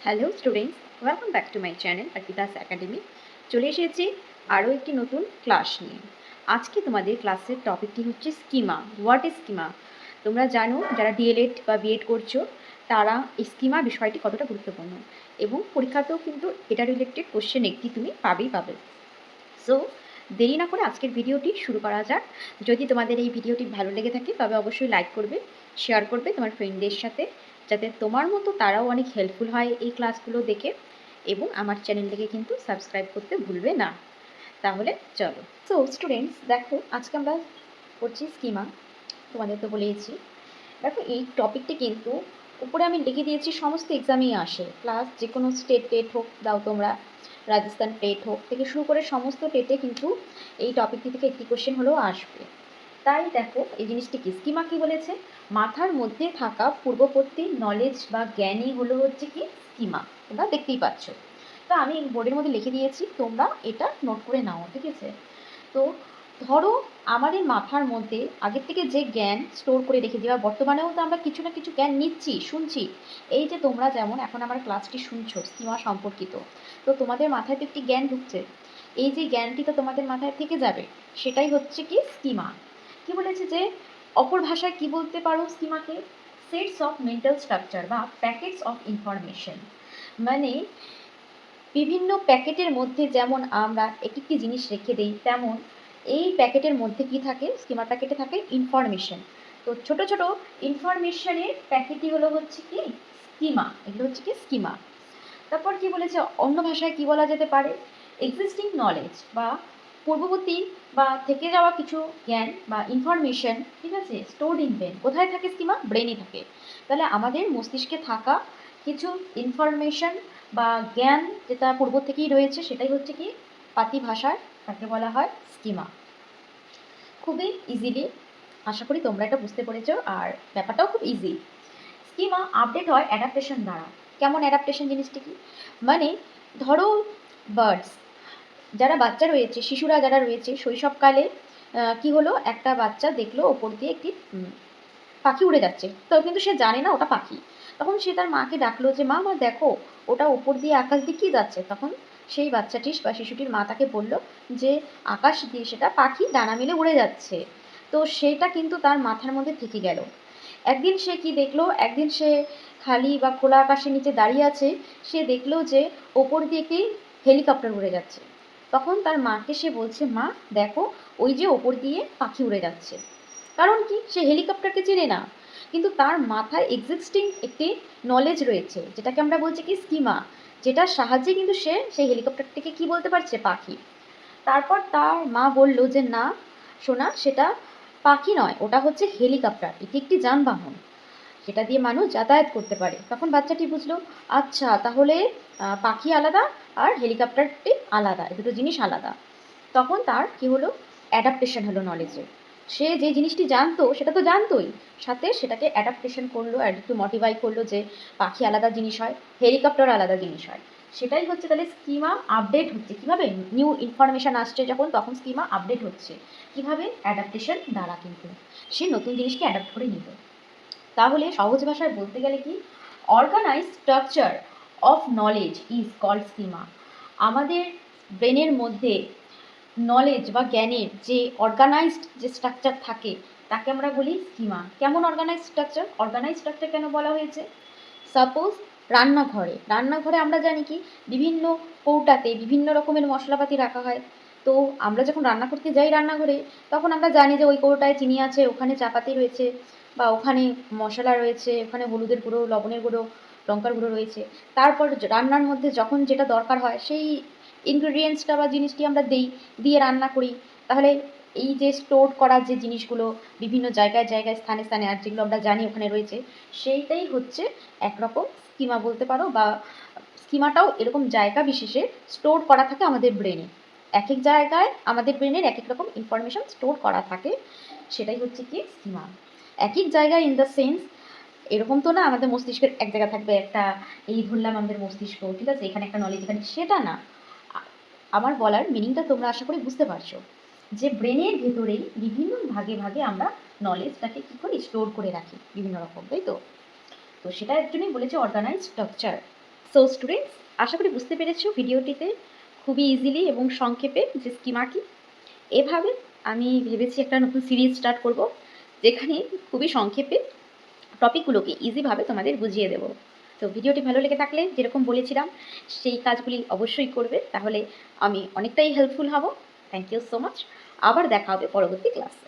Hello students, welcome back to my channel Arpita's academy. চলে এসেছি আরও একটি নতুন ক্লাস নিয়ে। আজকে তোমাদের ক্লাসের টপিকটি হচ্ছে স্কিমা। What is schema? তোমরা জানো যারা ডিএলএড বা বিএড করছো তারা এই স্কিমা বিষয়টি কতটা গুরুত্বপূর্ণ, এবং পরীক্ষাতেও কিন্তু এটা রিলেটেড কোশ্চেন একটি তুমি পাবে। সো দেরি না করে আজকের ভিডিওটি শুরু করা যাক। যদি তোমাদের এই ভিডিওটি ভালো লেগে থাকে তবে অবশ্যই লাইক করবে, শেয়ার করবে তোমার ফ্রেন্ডদের সাথে, যাতে তোমার মতো তারাও অনেক হেল্পফুল হয় এই ক্লাসগুলো দেখে, এবং আমার চ্যানেলটিকে কিন্তু সাবস্ক্রাইব করতে ভুলবে না। তাহলে চলো। সো স্টুডেন্টস, দেখো আজকে আমরা করছি স্কিমা। তোমাদের তো বলেইছি। দেখো এই টপিকটি কিন্তু উপরে আমি লিখে দিয়েছি সমস্ত এক্সামেই আসে, প্লাস যে কোনো স্টেট টেট হোক দাও তোমরা, রাজস্থান টেট হোক থেকে শুরু করে সমস্ত টেটে কিন্তু এই টপিকটি থেকে একটি কোশ্চেন হলেও আসবে। তাই দেখো এই জিনিসটি কি, স্কিমা কি বলেছে, মাথার মধ্যে থাকা পূর্ববর্তী নলেজ বা জ্ঞানই হলো হচ্ছে কি স্কিমা। তোমরা দেখতেই পাচ্ছ। তো আমি বোর্ডের মধ্যে লিখে দিয়েছি, তোমরা এটা নোট করে নাও, ঠিক আছে? তো ধরো আমাদের মাথার মধ্যে আগের থেকে যে জ্ঞান স্টোর করে রেখে দেওয়া, বর্তমানেও তো আমরা কিছু না কিছু জ্ঞান নিচ্ছি, শুনছি। এই যে তোমরা যেমন এখন আমার ক্লাসটি শুনছো স্কিমা সম্পর্কিত, তো তোমাদের মাথায় তো একটি জ্ঞান ঢুকছে। এই যে জ্ঞানটি তো তোমাদের মাথায় থেকে যাবে, সেটাই হচ্ছে কি স্কিমা। কি বলেছে যে অপর ভাষায় কি বলতে পারো স্কিমাকে? সেটস অফ মেন্টাল স্ট্রাকচার বা প্যাকেটস অফ ইনফরমেশন। মানে বিভিন্ন প্যাকেটের মধ্যে যেমন আমরা একটি জিনিস রেখে দিই, তেমন এই প্যাকেটের মধ্যে কি থাকে, স্কিমার প্যাকেটে থাকে ইনফরমেশন। তো ছোট ছোট ইনফরমেশনের প্যাকেটই হলো হচ্ছে কি স্কিমা। এগুলো হচ্ছে কি স্কিমা। তারপর কি বলেছে, অন্য ভাষায় কি বলা যেতে পারে? এক্সিস্টিং নলেজ বা পূর্ববর্তী বা থেকে যাওয়া কিছু জ্ঞান বা ইনফরমেশন, ঠিক আছে, স্টোরড ইন ব্রেন। কোথায় থাকে স্কিমা? ব্রেনই থাকে। তাহলে আমাদের মস্তিষ্কে থাকা কিছু ইনফরমেশন বা জ্ঞান যেটা পূর্ব থেকেই রয়েছে, সেটাই হচ্ছে কি পাতি ভাষায় তাকে বলা হয় স্কিমা। খুবই ইজিলি আশা করি তোমরা এটা বুঝতে পেরেছো, আর ব্যাপারটাও খুব ইজি। স্কিমা আপডেট হয় অ্যাডাপ্টেশন দ্বারা। কেমন অ্যাডাপ্টেশন জিনিসটি কি? মানে ধরো বার্ডস, যারা বাচ্চা রয়েছে, শিশুরা যারা রয়েছে শৈশবকালে, কি হলো, একটা বাচ্চা দেখলো ওপর দিয়ে একটি পাখি উড়ে যাচ্ছে, তো কিন্তু সে জানে না ওটা পাখি। তখন সে তার মাকে ডাকলো যে মা মা দেখো, ওটা ওপর দিয়ে আকাশ দিয়ে কী যাচ্ছে। তখন সেই বাচ্চাটি বা শিশুটির মা তাকে বলল যে আকাশ দিয়ে সেটা পাখি ডানা মেলে উড়ে যাচ্ছে। তো সেটা কিন্তু তার মাথার মধ্যে থেকে গেল। একদিন সে কি দেখলো, একদিন সে খালি বা খোলা আকাশের নিচে দাঁড়িয়ে আছে, সে দেখলো যে ওপর দিয়ে একটি হেলিকপ্টার উড়ে যাচ্ছে। তখন তার মাকে সে বলছে মা দেখো, ওই যে ওপর দিয়ে পাখি উড়ে যাচ্ছে। কারণ কি, সে হেলিকপ্টারকে চেনে না, কিন্তু তার মাথায় এক্সিস্টিং একটি নলেজ রয়েছে, যেটাকে আমরা বলছি কি স্কিমা, যেটার সাহায্যে কিন্তু সে সেই হেলিকপ্টারটিকে কি বলতে পারছে, পাখি। তারপর তার মা বলল যে না সোনা, সেটা পাখি নয়, ওটা হচ্ছে হেলিকপ্টার, এটি একটি যানবাহন, সেটা দিয়ে মানুষ যাতায়াত করতে পারে। তখন বাচ্চাটি বুঝলো, আচ্ছা তাহলে পাখি আলাদা আর হেলিকপ্টারটি আলাদা, এই দুটো জিনিস আলাদা। তখন তার কি হলো, অ্যাডাপ্টেশন হলো নলেজের। সে যে জিনিসটি জানতো সেটা তো জানতোই, সাথে সেটাকে অ্যাডাপ্টেশন করলো আর একটু মডিফাই করলো যে পাখি আলাদা জিনিস হয়, হেলিকপ্টার আলাদা জিনিস হয়। সেটাই হচ্ছে তাহলে স্কিমা আপডেট হচ্ছে। কীভাবে? নিউ ইনফরমেশান আসছে যখন, তখন স্কিমা আপডেট হচ্ছে। কীভাবে? অ্যাডাপ্টেশন দ্বারা। কিন্তু সে নতুন জিনিসকে অ্যাডাপ্ট করে নিল। তাহলে সহজ ভাষায় বলতে গেলে কি, organized structure of knowledge is called schema. আমাদের ব্রেনের মধ্যে নলেজ বা জ্ঞানের যে অর্গানাইজড যে স্ট্রাকচার থাকে, তাকে আমরা বলি স্কিমা। কেমন অর্গানাইজড স্ট্রাকচার? অর্গানাইজড স্ট্রাকচার কেন বলা হয়েছে? সাপোজ রান্নাঘরে আমরা জানি কি বিভিন্ন কৌটাতে বিভিন্ন রকমের মশলাপাতি রাখা হয়। তো আমরা যখন রান্না করতে যাই রান্নাঘরে, তখন আমরা জানি যে ওই কৌটায় চিনি আছে, ওখানে চাপাতি রয়েছে, বা ওখানে মশলা রয়েছে, ওখানে হলুদের গুঁড়ো, লবণের গুঁড়ো, লঙ্কার গুঁড়ো রয়েছে। তারপর রান্নার মধ্যে যখন যেটা দরকার হয় সেই ইনগ্রিডিয়েন্টসটা বা জিনিসটি আমরা দিয়ে রান্না করি। তাহলে এই যে স্টোর করা যে জিনিসগুলো বিভিন্ন জায়গায় জায়গায় স্থানে স্থানে, আর যেগুলো আমরা জানি ওখানে রয়েছে, সেইটাই হচ্ছে একরকম স্কিমা বলতে পারো। বা স্কিমাটাও এরকম জায়গা বিশেষে স্টোর করা থাকে আমাদের ব্রেনে। এক এক জায়গায় আমাদের ব্রেনের এক এক রকম ইনফরমেশন স্টোর করা থাকে, সেটাই হচ্ছে কি স্কিমা। এক এক জায়গায় ইন দ্য সেন্স, এরকম তো না আমাদের মস্তিষ্কের এক জায়গায় থাকবে একটা, এই ধরলাম আমাদের মস্তিষ্ক, ঠিক আছে, এখানে একটা নলেজ, এখানে, সেটা না। আমার বলার মিনিংটা তোমরা আশা করি বুঝতে পারছো, যে ব্রেনের ভেতরেই বিভিন্ন ভাগে ভাগে আমরা নলেজটাকে কী করি, স্টোর করে রাখি বিভিন্ন রকম, তাই তো। তো সেটার জন্যই বলেছে অর্গানাইজ স্ট্রাকচার সো স্টুডেন্টস, আশা করি বুঝতে পেরেছো ভিডিওটিতে খুবই ইজিলি এবং সংক্ষেপে যে স্কিমা কি। এভাবে আমি ভেবেছি একটা নতুন সিরিজ স্টার্ট করব, যেখানে খুবই সংক্ষেপে টপিকগুলোকে ইজিভাবে তোমাদের বুঝিয়ে দেবো। তো ভিডিওটি ভালো লেগে থাকলে যেরকম বলেছিলাম সেই কাজগুলি অবশ্যই করবে, তাহলে আমি অনেকটাই হেল্পফুল হব। Thank you so much. আবার দেখা হবে পরবর্তী ক্লাসে।